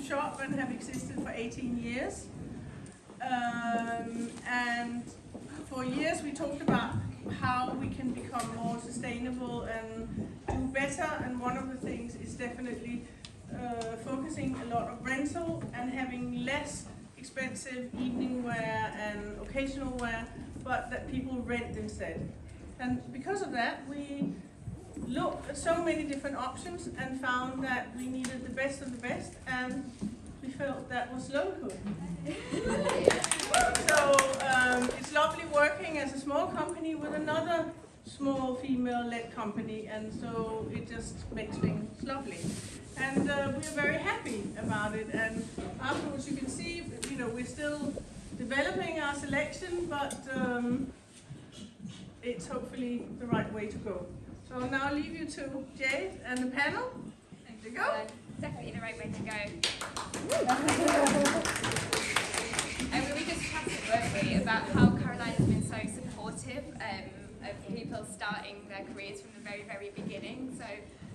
shop and have existed for 18 years. And for years we talked about how we can become more sustainable and do better, and one of the things is definitely focusing a lot of rental and having less expensive evening wear and occasional wear, but that people rent instead. And because of that, we looked at so many different options and found that we needed the best of the best, and we felt that was Loanhood. So it's lovely working as a small company with another small female-led company, and so it just makes things lovely. And we're very happy about it. And afterwards, you can see, you know, we're still developing our selection, but it's hopefully the right way to go. So I'll now leave you to Jade and the panel. There you go. Definitely the right way to go. We just chatted, weren't we, about how Caroline has been so supportive of people starting their careers from the very, very beginning. So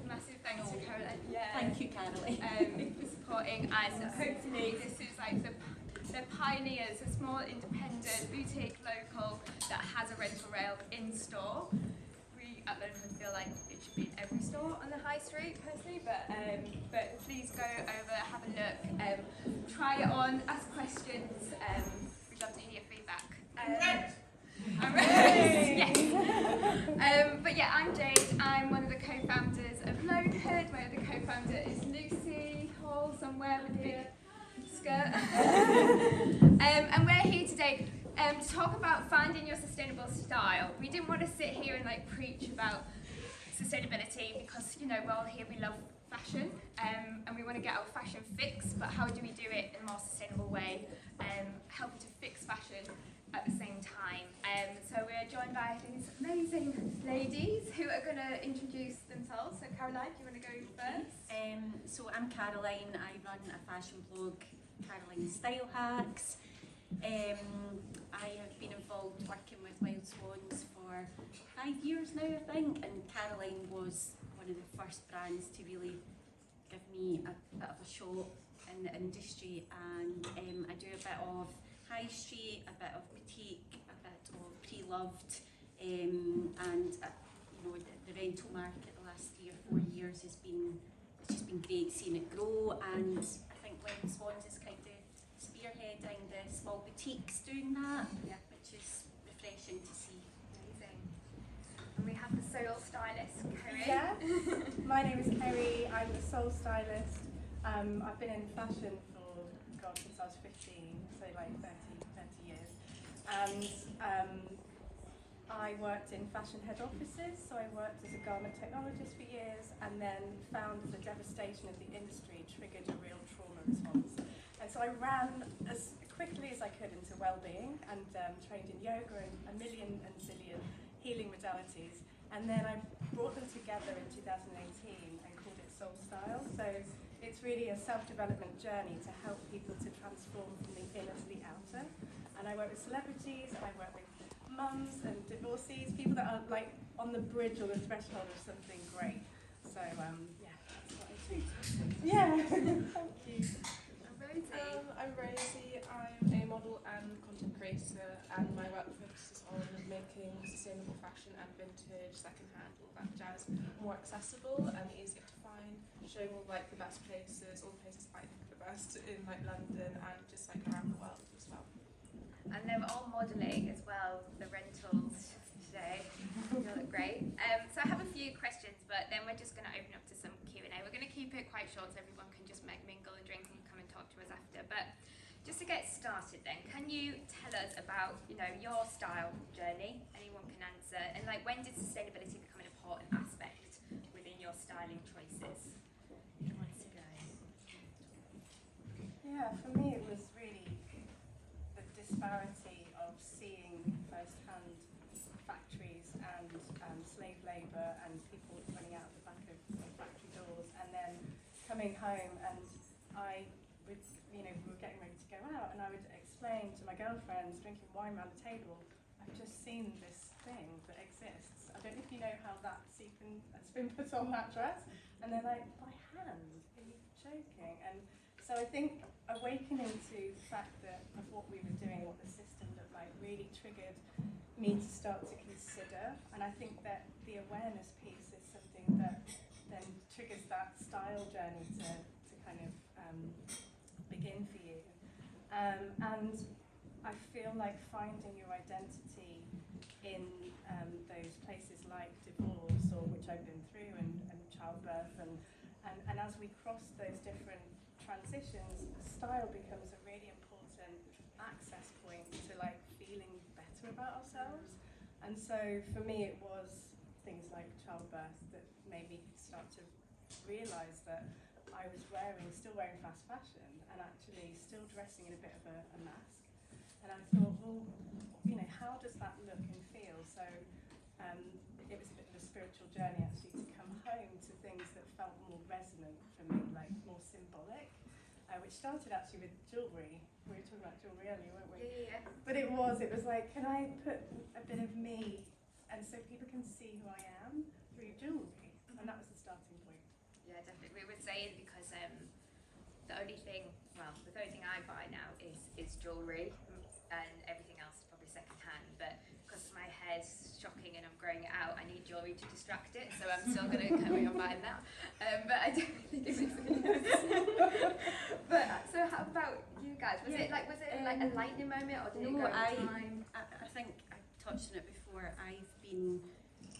massive thanks to Caroline. Yeah. Thank you, Caroline. For supporting us. Hopefully this is like the pioneers, a small independent boutique local that has a rental rail in store. We at Loanhood feel like it should be in every store on the high street personally, but please go over, have a look, try it on, ask questions. We'd love to hear your feedback. I'm ready. Yes. But yeah, I'm Jade. I'm one of the co-founders of Loanhood. My other co-founder is Lucy Hall, somewhere with a big skirt. And we're here today to talk about finding your sustainable style. We didn't want to sit here and like preach about sustainability because, you know, we're all here, we love fashion, and we want to get our fashion fix, but how do we do it in a more sustainable way, helping to fix fashion at the same time. So we're joined by these amazing ladies who are going to introduce themselves. So Caroline, do you want to go first? So I'm Caroline. I run a fashion blog, Caroline Style Hacks. I have been involved working with Wild Swans for 5 years now, I think, and Caroline was one of the first brands to really give me a bit of a shot in the industry, and I do a bit of high street, a bit of boutique, a bit of pre-loved, and you know, the rental market the last 3 or 4 years it's just been great seeing it grow, and I think Wild Swans is kind of spearheading the small boutiques doing that, which is refreshing to see. Amazing. And we have the sole stylist, Kerry. Yeah, my name is Kerry. I'm the sole stylist. I've been in fashion for, God, since I was 15, so like 30 years. And I worked in fashion head offices, so I worked as a garment technologist for years, and then found the devastation of the industry triggered a real trauma response. And so I ran as quickly as I could into well-being and trained in yoga and a million and zillion healing modalities. And then I brought them together in 2018 and called it Soul Style. So it's really a self-development journey to help people to transform from the inner to the outer. And I work with celebrities, and I work with mums and divorcees, people that are like on the bridge or the threshold of something great. So yeah, that's what I do. Yeah, thank you. I'm Rosie. I'm a model and content creator, and my work focuses on making sustainable fashion and vintage, secondhand, all that jazz more accessible and easier to find, showing all like the best places, all the places I think are the best in like London and just like around the world as well. And they were all modelling as well, the rentals today. You look great. So I have a few questions, but then we're just going to open up to some Q&A. We're going to keep it quite short so everyone can just mingle and drink and come and talk to us after. But just to get started then, can you tell us about, you know, your style journey? Anyone can answer. And like, when did sustainability become an important aspect within your styling choices? Who wants to go? Yeah, for me it was really the disparity of seeing firsthand factories and slave labour and people running out the back of factory doors, and then coming home and I would, you know, we were getting ready to go out and I would explain to my girlfriends drinking wine around the table, I've just seen this thing that exists. I don't know if you know how that sequin has been put on that dress. And they're like, by hand? Are you joking? And So I think awakening to the fact that of what we were doing, what the system looked like, really triggered me to start to consider. And I think that the awareness piece is something that then triggers that style journey to kind of begin for you. And I feel like finding your identity in those places like divorce, or which I've been through, and childbirth, and as we cross those different transitions, style becomes a really important access point to like feeling better about ourselves. And so for me it was things like childbirth that made me start to realise that I was still wearing fast fashion, and actually still dressing in a bit of a mask. And I thought, well, you know, how does that look and feel? So it was a bit of a spiritual journey actually to come home to things that felt more resonant for me, like more symbolic, which started actually with jewellery. We were talking about jewellery earlier, weren't we? Yeah. But it was like, can I put a bit of me, and so people can see who I am through jewellery? And that was the starting point. Yeah, definitely. We would say it because the only thing I buy now is jewellery, and everything else is probably second hand. But because my hair's shocking and I'm growing it out, I need jewellery to distract it, so I'm still going to carry on buying that. But I don't think it makes any sense. But so how about you guys? Was it like a lightning moment, or did it go over time? I think I touched on it before. I've been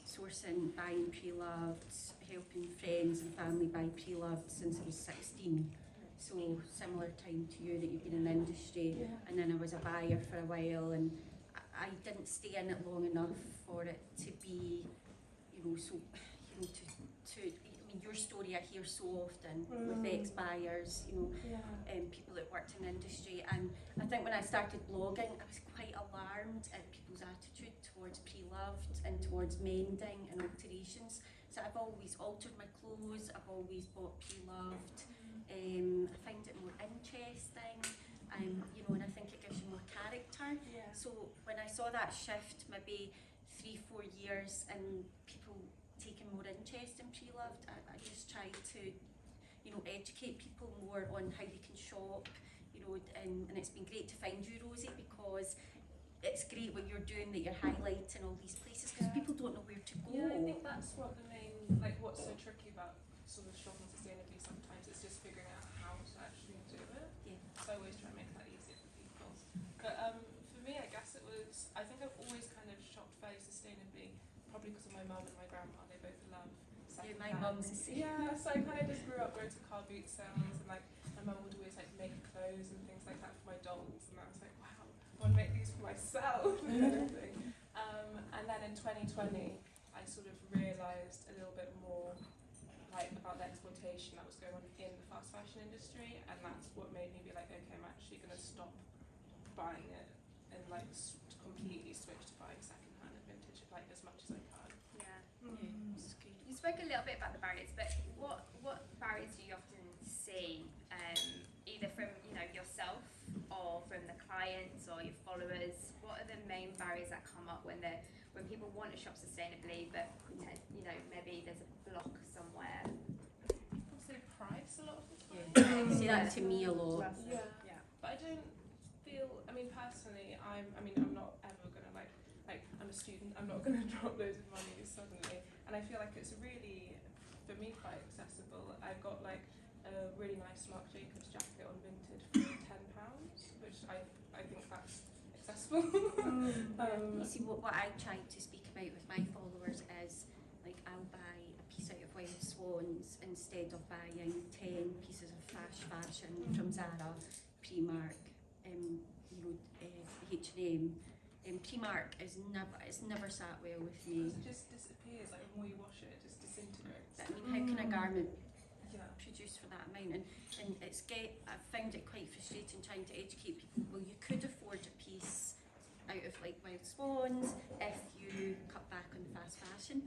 sourcing, buying pre-loved, helping friends and family buy pre-loved since I was 16. So similar time to you, that you've been in the industry, and then I was a buyer for a while, and I didn't stay in it long enough for it to be, to I mean, your story I hear so often with ex-buyers, people that worked in the industry, and I think when I started blogging, I was quite alarmed at people's attitude towards pre-loved and towards mending and alterations. So I've always altered my clothes, I've always bought pre-loved. I find it more interesting, and I think it gives you more character. Yeah. So when I saw that shift, maybe 3-4 years, and people taking more interest in pre-loved, I just tried to, educate people more on how they can shop, and it's been great to find you, Rosie, because it's great what you're doing, that you're highlighting all these places, because people don't know where to go. Yeah, I think that's what what's so tricky about sort of shopping sustainably sometimes, it's just figuring out how to actually do it. Yeah. So I always try to make that easier for people. But for me, I guess I think I've always kind of shopped very sustainably, probably because of my mum and my grandma. They both love second My mum's the same. Yeah, so I kind of just grew up going to car boot sales, and like my mum would always like make clothes and things like that for my dolls, and I was like, wow, I want to make these for myself and everything. And then in 2020, I sort of realised a little bit more about the exploitation that was going on in the fast fashion industry, and that's what made me be like, okay, I'm actually going to stop buying it and completely switch to buying second-hand and vintage as much as I can. You spoke a little bit about the barriers, but what barriers do you often see, either from yourself or from the clients or your followers? What are the main barriers that come up when people want to shop sustainably, but maybe there's a block somewhere? People say price a lot of the time. Yeah, say that to me a lot. Yeah. But I don't feel. I mean, personally, I'm not ever gonna I'm a student. I'm not gonna drop loads of money suddenly, and I feel like it's really, for me, quite accessible. I've got a really nice Marc Jacobs jacket on Vinted for £10, which I think that's accessible. You see, what I try to speak about with my followers is, I'll buy a piece out of Wild Swans instead of buying 10 pieces of fast fashion from Zara, Primark, H&M. Primark it's never sat well with me. It just disappears. The more you wash it, it just disintegrates. But, I mean, how can a garment Yeah. produce for that amount? And I've found it quite frustrating trying to educate people. Well, you could afford a piece out of Wild Swans if you cut back on fast fashion,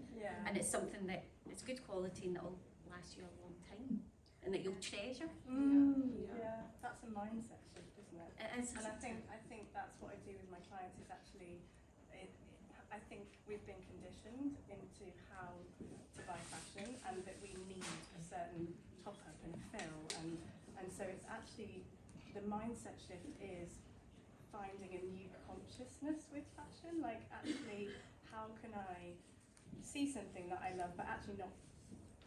and it's something that it's good quality and that'll last you a long time and that you'll treasure. Yeah, that's a mindset shift, isn't it? It is. And I think that's what I do with my clients, is actually, I think we've been conditioned into how to buy fashion, and that we need a certain top up and fill, and so it's actually, the mindset shift is finding a new consciousness with fashion. Like, actually, how can I see something that I love but actually not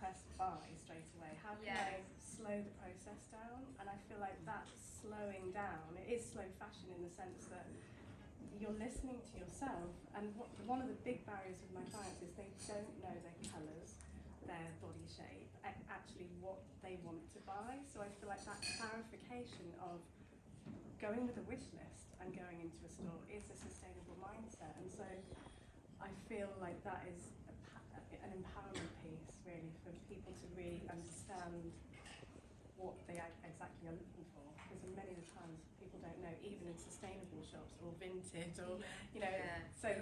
press buy straight away? How can I slow the process down? And I feel like that slowing down, it is slow fashion in the sense that you're listening to yourself. And one of the big barriers with my clients is they don't know their colours, their body shape, actually what they want to buy. So I feel like that clarification of going with a wish list and going into a store is a sustainable mindset. And so I feel like that is an empowerment piece, really, for people to really understand what they exactly are looking for. Because many of the times people don't know, even in sustainable shops or vintage or, you know, so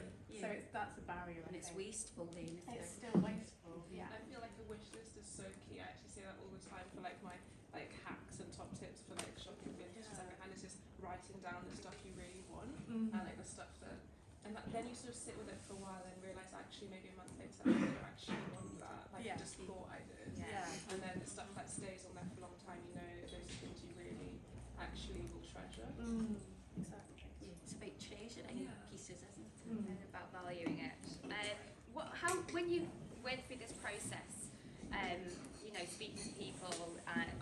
that's a barrier. And it's wasteful then. It's still wasteful. Yeah, I feel like a wish list is so key. I actually say that all the time for like my hacks and top tips for like shopping vintage secondhand. It's just writing down the stuff you really want and like the stuff that, and then you sort of sit with it for a while and realise actually maybe a month later I don't actually want that. Like I just thought I did. And then the stuff that stays on there for a long time, you know, those are things you really actually will treasure. Exactly. Yeah, it's about treasuring pieces, isn't it? And about valuing it. When you went through this process, you know, speaking to people,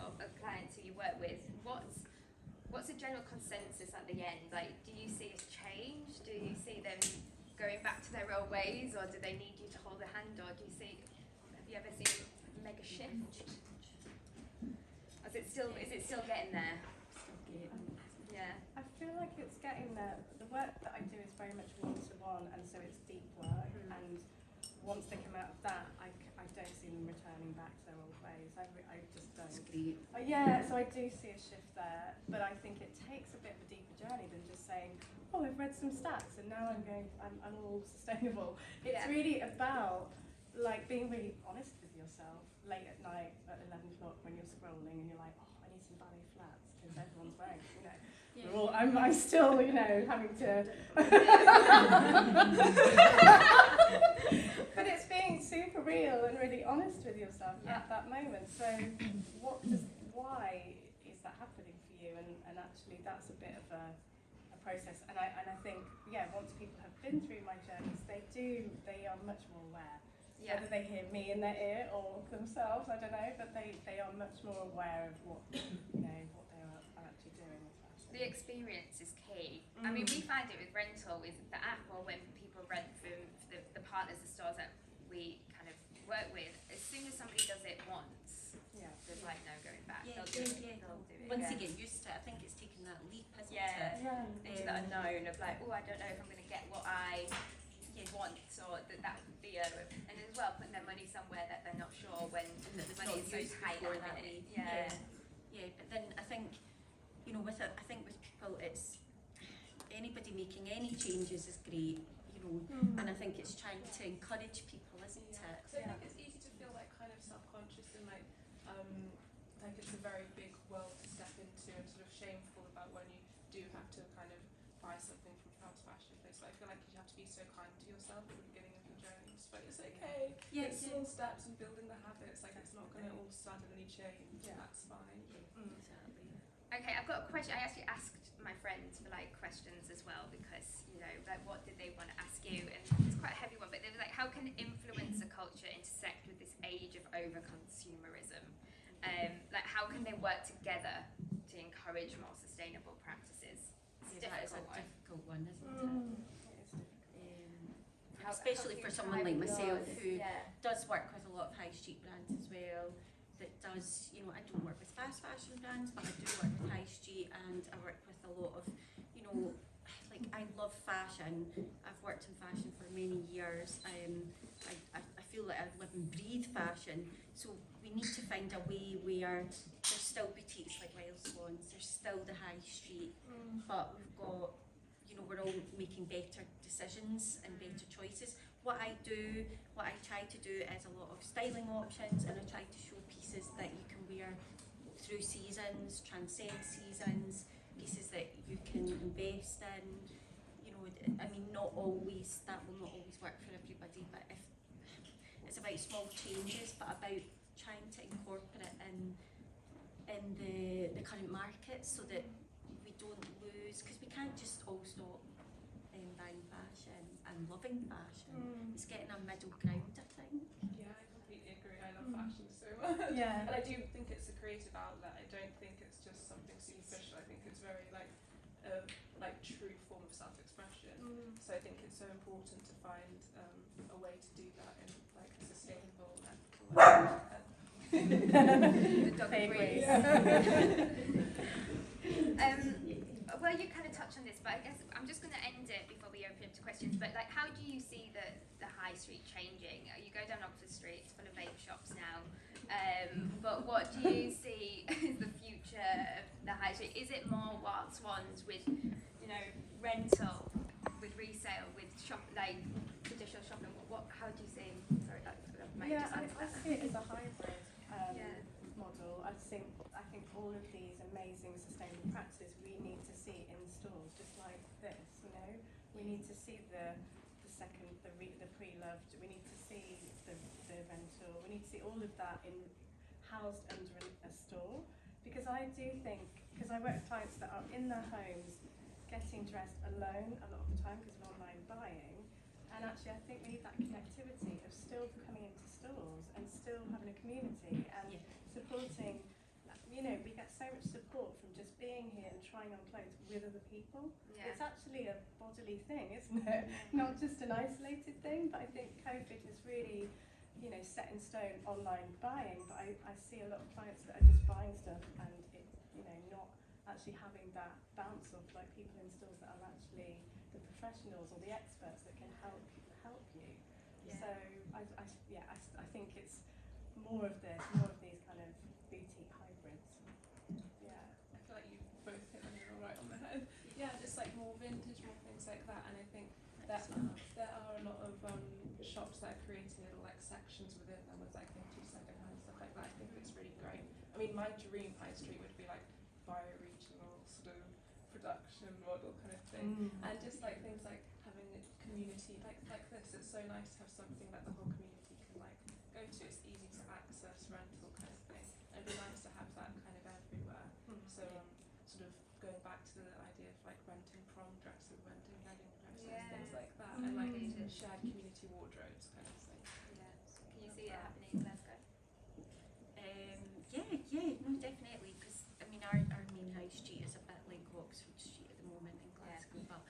of clients who you work with, what's the general consensus at the end? Like, do you see us change? Do you see them going back to their old ways, or do they need you to hold a hand? Or have you ever seen a mega shift? Is it still getting there? Yeah. I feel like it's getting there. The work that I do is very much one-to-one, and so it's deep work. And once they come out of that, I don't see them returning back to their old ways. I just don't. That's great. So I do see a shift there, but I think it takes a bit of a deeper journey than just saying, oh, I've read some stats and now I'm all sustainable. It's really about like being really honest with yourself late at night at 11 o'clock when you're scrolling and you're like, oh, I need some ballet flats because everyone's wearing, you know. I'm still, you know, having to. But it's being super real and really honest with yourself at that moment. So, why is that happening for you? And actually, that's a bit of a process. And I think, once people have been through my journeys, they are much more aware. Whether they hear me in their ear or themselves, I don't know, but they are much more aware of what what they are actually doing with fashion. The experience is key. I mean, we find it with rental, with the app, or when people rent from the partners, the stores that we kind of work with. As soon as somebody does it once, there's like no going back. They'll do it. Once you get used to it, I think it's taking that leap, isn't it? Into that unknown of like, oh, I don't know if I'm going to get what I want, or that would be and as well putting their money somewhere that they're not sure when the money is so tight at the minute. But then I think, you know, with people, it's anybody making any changes is great, you know, and I think it's trying to encourage people, isn't it? Because I think it's easy to feel like kind of self-conscious and like it's a very big world to step into and sort of shameful about when you do have to kind of buy something from fast fashion place. But I feel like you have to be so kind to yourself at the beginning of your journeys. But it's okay. It's small steps and building the habits. Like it's not going to all suddenly change. That's fine. Exactly. Okay, I've got a question. I actually asked my friends for like questions as well because, you know, like what did they want to ask you? And it's quite a heavy one, but they were like, how can influencer culture intersect with this age of over-consumerism? Like how can they work together to encourage more sustainable practices? That is a difficult one, isn't it? How Especially do for you someone try like with myself yours? who does work with a lot of high street brands as well, that does, you know, I don't work with fast fashion brands, but I do work with high street, and I work with a lot of, you know, like I love fashion. I've worked in fashion for many years. I feel like I live and breathe fashion. So we need to find a way where there's still boutiques like Wild Swans, there's still the high street, but we've got, you know, we're all making better decisions and better choices. What I try to do is a lot of styling options, and I try to show pieces that you can wear through seasons, transcend seasons, pieces that you can invest in. You know, I mean, that will not always work for everybody, but if it's about small changes, but about trying to incorporate in in the current market so that we don't lose, because we can't just all stop buying fashion and loving fashion. It's getting a middle ground, I think. Yeah, I completely agree. I love fashion so much. Yeah. And I do think it's a creative outlet. I don't think it's just something superficial. I think it's very like true form of self-expression. So I think it's so important to find a way to do that in like a sustainable and The dog agrees. Well, you kind of touched on this, but I guess I'm just going to end it before we open up to questions. But like, how do you see the high street changing? You go down Oxford Street, it's full of vape shops now. But what do you see as the future of the high street? Is it more what Swans with, you know, rental, with resale, with shop, like traditional shopping? How do you see? Sorry, I see it as a hybrid Yeah. model. I think all of these amazing sustainable practices we need to see in stores, just like this. You know, we need to see the pre-loved. We need to see the rental. We need to see all of that housed under a store. Because I do think, because I work with clients that are in their homes getting dressed alone a lot of the time because of online buying. And actually, I think we need that connectivity of still coming into stores and still having a community and supporting. You know, we get so much support from just being here and trying on clothes with other people. Yeah. It's actually a bodily thing, isn't it? Not just an isolated thing. But I think COVID has really, you know, set in stone online buying. But I see a lot of clients that are just buying stuff and it, you know, not actually having that bounce of like people in stores that are actually the professionals or the experts that can help you. Yeah. So I think it's more of these kind of boutique hybrids. Yeah. I feel like you both hit the nail right on the head. Yeah, just like more vintage, more things like that. And I think that there are a lot of shops that are creating little like sections within them with like vintage secondhand stuff like that. I think it's really great. I mean, my dream high street would be like bioregional sort of production model kind of thing. And just like things like having a community like this. It's so nice to have something that the whole community can like go to. It's easy to access, rental kind of thing. It'd be nice to have that kind of everywhere. So sort of going back to the idea of like renting prom dresses, renting wedding dresses, things like that, and like shared community wardrobes kind of thing. Yeah. Can you see it happening in Glasgow? No, definitely. Because I mean, our main high street is a bit like Oxford Street at the moment in Glasgow, but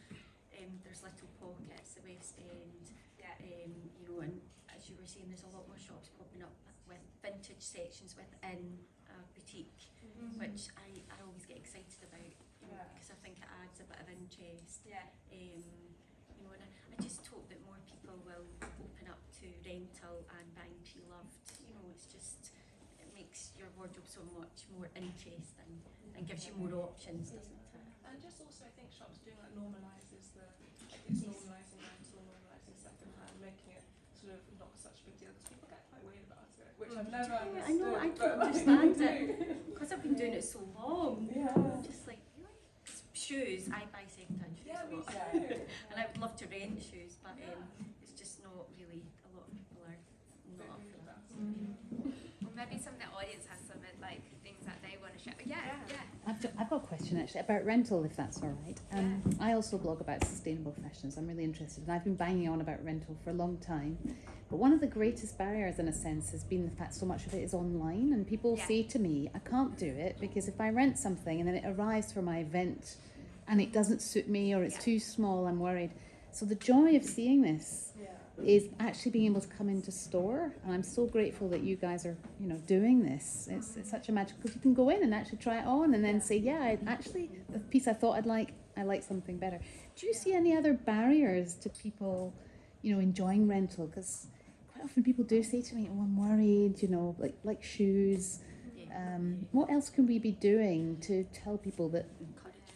there's little pockets, the West End. You know, and as you were saying, there's a lot more shops popping up with vintage sections within a boutique, which I always get excited about, you know, because I think it adds a bit of interest. Yeah. You know, and I just hope that more people will open up to rental and buying pre-loved. You know, it's just, it makes your wardrobe so much more interesting and gives you more options, doesn't it? And just also, I think shops doing like normalises it's normalising rental, normalising secondhand, making it sort of not such a big deal because people get quite weird about it, which I've never understood. I know, I don't but, understand it because I've been doing it so long. Yeah. I'm just like, really? 'Cause shoes, I buy second-hand shoes Yeah, a me lot. too. And I would love to rent shoes, but it's just not really, a lot of people are not up for that. Or maybe some of the audience has some like things that they want to share. Yeah. I've got a question actually about rental, if that's all right. I also blog about sustainable fashions. I'm really interested, and I've been banging on about rental for a long time. But one of the greatest barriers, in a sense, has been the fact so much of it is online, and people say to me, I can't do it because if I rent something and then it arrives for my event and it doesn't suit me or it's too small, I'm worried. So the joy of seeing this is actually being able to come into store, and I'm so grateful that you guys are, you know, doing this. It's such a magic, because you can go in and actually try it on and then say, actually the piece I thought I like something better. Do you see any other barriers to people, you know, enjoying rental? Because quite often people do say to me, oh, I'm worried, you know, like shoes. What else can we be doing to tell people that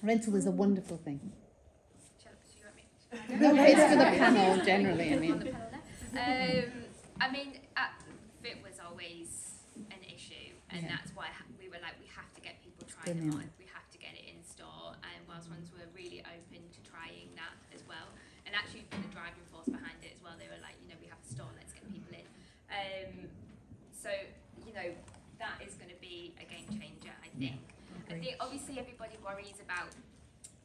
rental is a wonderful thing? No, it's for the panel generally, I mean. I mean, fit was always an issue, and that's why we were like, we have to get people trying it on. We have to get it in store, and whilst ones were really open to trying that as well, and actually the driving force behind it as well. They were like, you know, we have a store, let's get people in. So, you know, that is going to be a game changer, I think. I think obviously everybody worries about,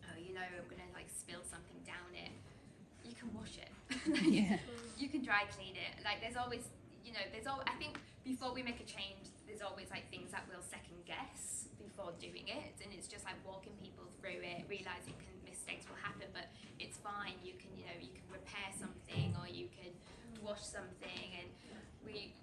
oh, you know, I'm going to like spill something down it. You can wash it. Yeah. You can dry clean it. Like there's always, you know, I think before we make a change, there's always like things that we'll second guess before doing it, and it's just like walking people through it, realizing mistakes will happen, but it's fine. You can, you know, you can repair something or you can wash something, and we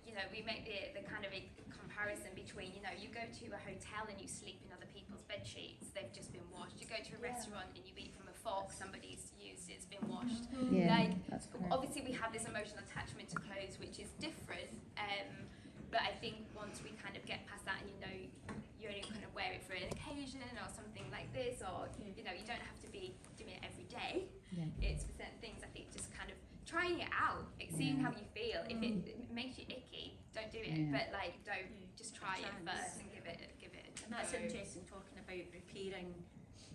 make the kind of a comparison between, you know, you go to a hotel and you sleep in other people's bed sheets, they've just been washed. You go to a restaurant and you eat from a fork somebody's used, it's been washed. Yeah, Like, that's correct. obviously we have this emotional attachment to clothes which is different, but I think once we kind of get past that and you know you only kind of wear it for an occasion or something like this, or you know, you don't have to be doing it every day. Yeah. It's for certain things, I think just kind of trying it out, seeing how you feel. If it makes you icky, don't do it. Yeah. But like, don't just try it first and give it a And that's go. interesting, talking about repairing,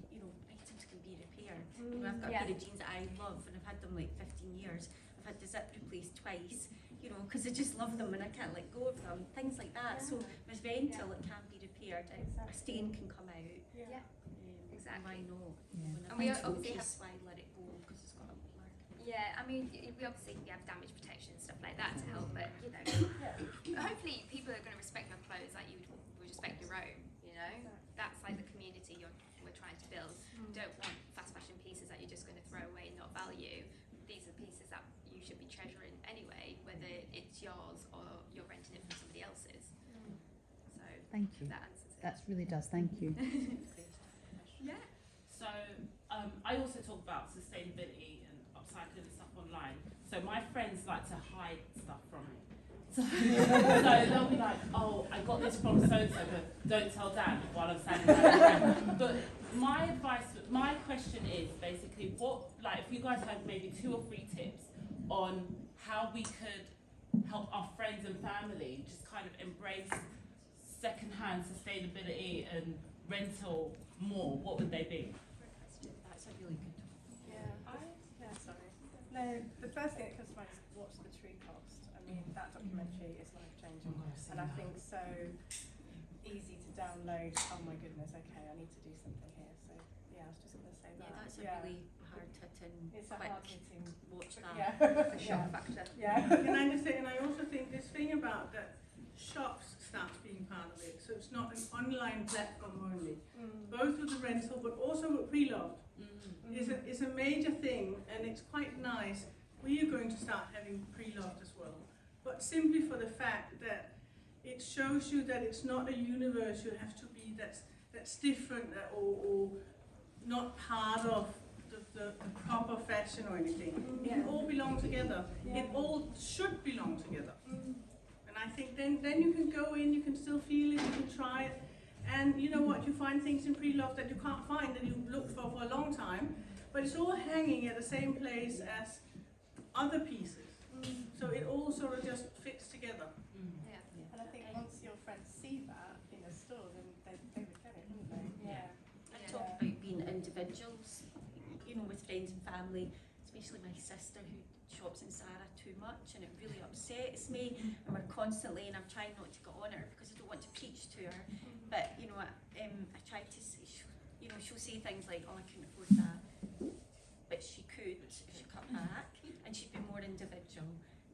you know, items can be repaired. You know, I've got a Yeah. pair of jeans that I love and I've had them like 15 years. I've had the zip replaced twice, you know, because I just love them and I can't let go of them, things like that. So with rental, it can be repaired. A stain can come out. Yeah. Why Exactly. not? Yeah. When And we a thing's obviously broken, why let it go because it's got a mark. Yeah, I mean, we obviously have damage protection and stuff like that to help, but you know, hopefully people are going to respect your clothes like you would respect your own. You know, that's like the community we're trying to build. We don't want fast fashion pieces that you're just going to throw away and not value. These are pieces that you should be treasuring anyway, whether it's yours or you're renting it from somebody else's. So Thank you. that answers it. That really does. Thank you. Yeah. So I also talk about sustainability and upcycling and stuff online. So my friends like to hide stuff from me. So they'll be like, oh, I got this from so-and-so, but don't tell Dan while I'm standing there. But my advice, my question is basically what, like if you guys had maybe 2 or 3 tips on how we could help our friends and family just kind of embrace second-hand sustainability and rental more, what would they be? That's a really good Sorry. No, the first thing that comes to mind is what's the true cost? I mean, that documentary is life-changing, and I think so easy to download. Oh my goodness, okay, I need to do something here. So yeah, I was just going to say that. Yeah, that's a really hard-hitting, It's a quick hard-hitting watch that. Yeah. The shock factor. Yeah. Can I just say, and I also think this thing about that shops starts being part of it, so it's not an online platform only. Both with the rental, but also with pre-loved is a major thing, and it's quite nice. We are going to start having pre-loved as well, but simply for the fact that it shows you that it's not a universe you have to be that's different or not part of the proper fashion or anything. It can all belong together. It all should belong together. And I think then you can go in, you can still feel it, you can try it. And you know what, you find things in pre-loved that you can't find that you've looked for a long time, but it's all hanging at the same place as other pieces. So it all sort of just fits together. Yeah. And I think once your friends see that in a store, then they would get it, wouldn't they? Yeah. I talk about being individuals, you know, with friends and family, especially my sister who shops in Zara too much, and it really upsets me, and we're constantly, and I'm trying not to get on her because I don't want to preach to her, but you know, I try to say, you know, she'll say things like, oh, I couldn't afford that, but she could if she cut back, and she'd be more individual.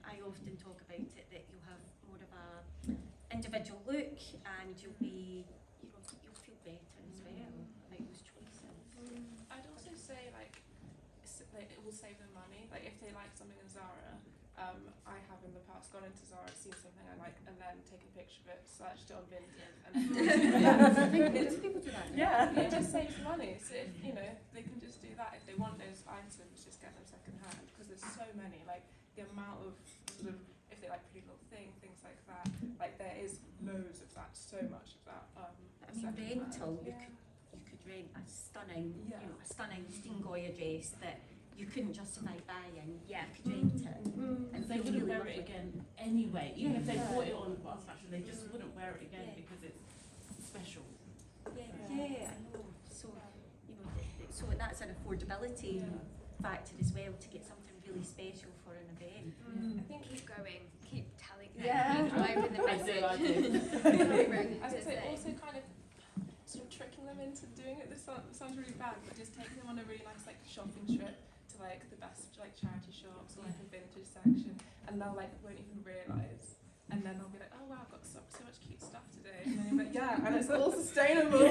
I often talk about it that you'll have more of a individual look, and you'll be, you know, you'll feel better as well about those choices. I'd also say like it will save them money. Like if they like something in Zara, I have in the past gone into Zara, seen something I like, and then taken a picture of it, searched it on Vinted, and Loads of people do that now. it just saves money. So if, you know, they can just do that. If they want those items, just get them second hand, because there's so many. Like the amount of sort of, if they like Pretty Little Thing, things like that. Like there is loads of that, so much of that. I mean, second-hand. rental, you could rent a stunning, you know, a stunning Stingoya dress that you couldn't justify buying. Yeah. You could rent it. And They feel wouldn't really wear lovely. it again anyway. Even if they bought it on fast fashion, they just wouldn't wear it again Yeah. because it's special. Yeah, I know. So, you know, so that's an affordability factor as well, to get something really special for an event. I think keep going, keep telling Yeah. Driving the I do. I would say also kind of sort of tricking them into doing it. This sounds really bad, but just taking them on a really nice like shopping trip to like the best like charity shops or like a vintage section, and they'll like won't even realise, and then they'll be like, oh wow, I've got so much cute stuff today, and then you're like, yeah, and it's all sustainable.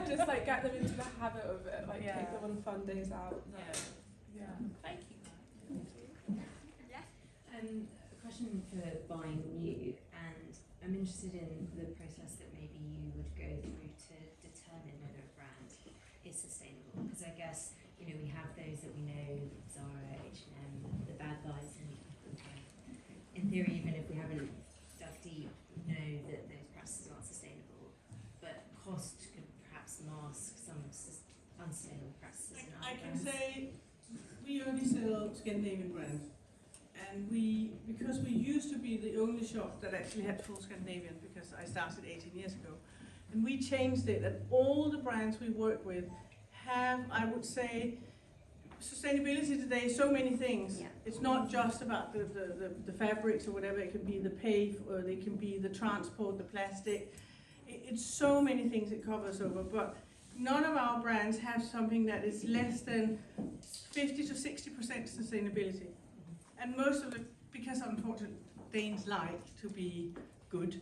Just like get them into the habit of it, like take them on fun days out. Yeah. Thank you. A question for buying new, and I'm interested in the process that maybe you would go through to determine whether a brand is sustainable. Because I guess, you know, we have those that we know, Zara, H&M, the bad guys, and in theory, even if we haven't dug deep, know that those practices aren't sustainable. But cost could perhaps mask some unsustainable practices in I other can brands. say we only sell Scandinavian brands, and because we used to be the only shop that actually had full Scandinavian, because I started 18 years ago, and we changed it, and all the brands we work with have, I would say, sustainability today, so many things. Yeah. It's not just about the fabrics or whatever, it can be the pave, or it can be the transport, the plastic. It's so many things it covers over, but none of our brands have something that is less than 50 to 60% sustainability. And most of it, because unfortunately Danes like to be good,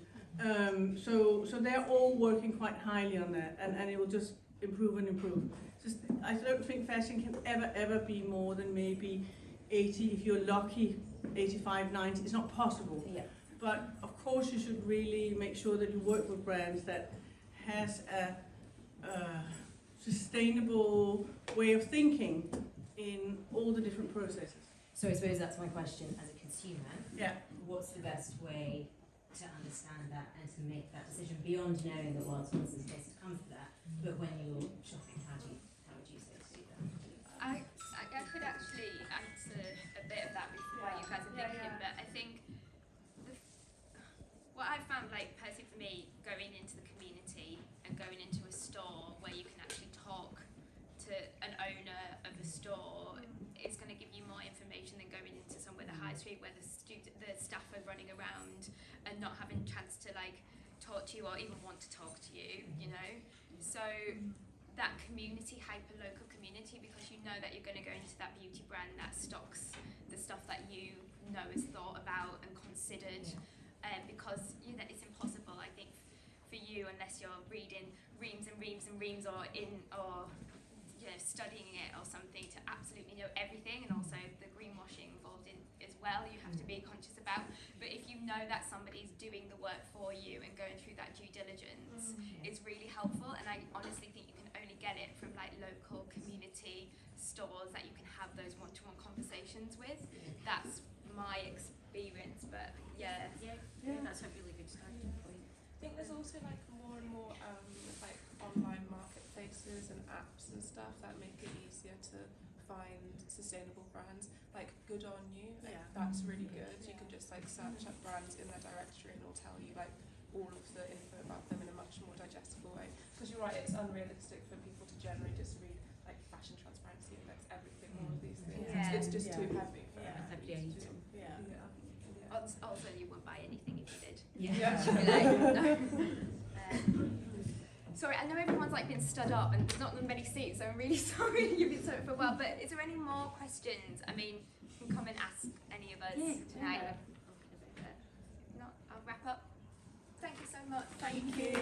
so they're all working quite highly on that, and it will just improve and improve. Just, I don't think fashion can ever be more than maybe 80, if you're lucky, 85, 90, it's not possible. Yeah. But of course you should really make sure that you work with brands that has a sustainable way of thinking in all the different processes. So I suppose that's my question as a consumer. Yeah. What's the best way to understand that and to make that decision beyond knowing that Swans is supposed to come for that? But when you're shopping, how would you say to do that? I could actually answer a bit of that while you guys are thinking, but I think what I found, like personally for me, going into the community and going into a store where you can actually talk to an owner of a store is going to give you more information than going into somewhere the high street where the staff are running around and not having a chance to like talk to you or even want to talk to you, you know. So that community, hyper-local community, because you know that you're going to go into that beauty brand that stocks the stuff that you know is thought about and considered, because you know it's impossible, I think, for you, unless you're reading reams and reams and reams or you know, studying it or something, to absolutely know everything, and also the greenwashing involved in as well you have to be conscious about. But if you know that somebody's doing the work for you and going through that due diligence is really helpful, and I honestly think you can only get it from like local community stores that you can have those one-to-one conversations with. That's my experience, but yeah. That's a really good starting point. I think there's also like more and more like online marketplaces and apps and stuff that make it easier to find sustainable brands. Like Good On You, like, that's really good. You can just like search up brands in their directory and it'll tell you like all of the info about them in a much more digestible way. Because you're right, it's unrealistic for people to generally just read like fashion transparency index, everything, all of these things. Yeah. It's just too heavy for everybody to do. Also, you wouldn't buy anything if you did. Yeah. You'd be like, no. Sorry, I know everyone's like been stood up and there's not many seats, so I'm really sorry you've been stood up for a while. But is there any more questions? I mean, you can come and ask any of us tonight. If not, I'll wrap up. Thank you so much. Thank you.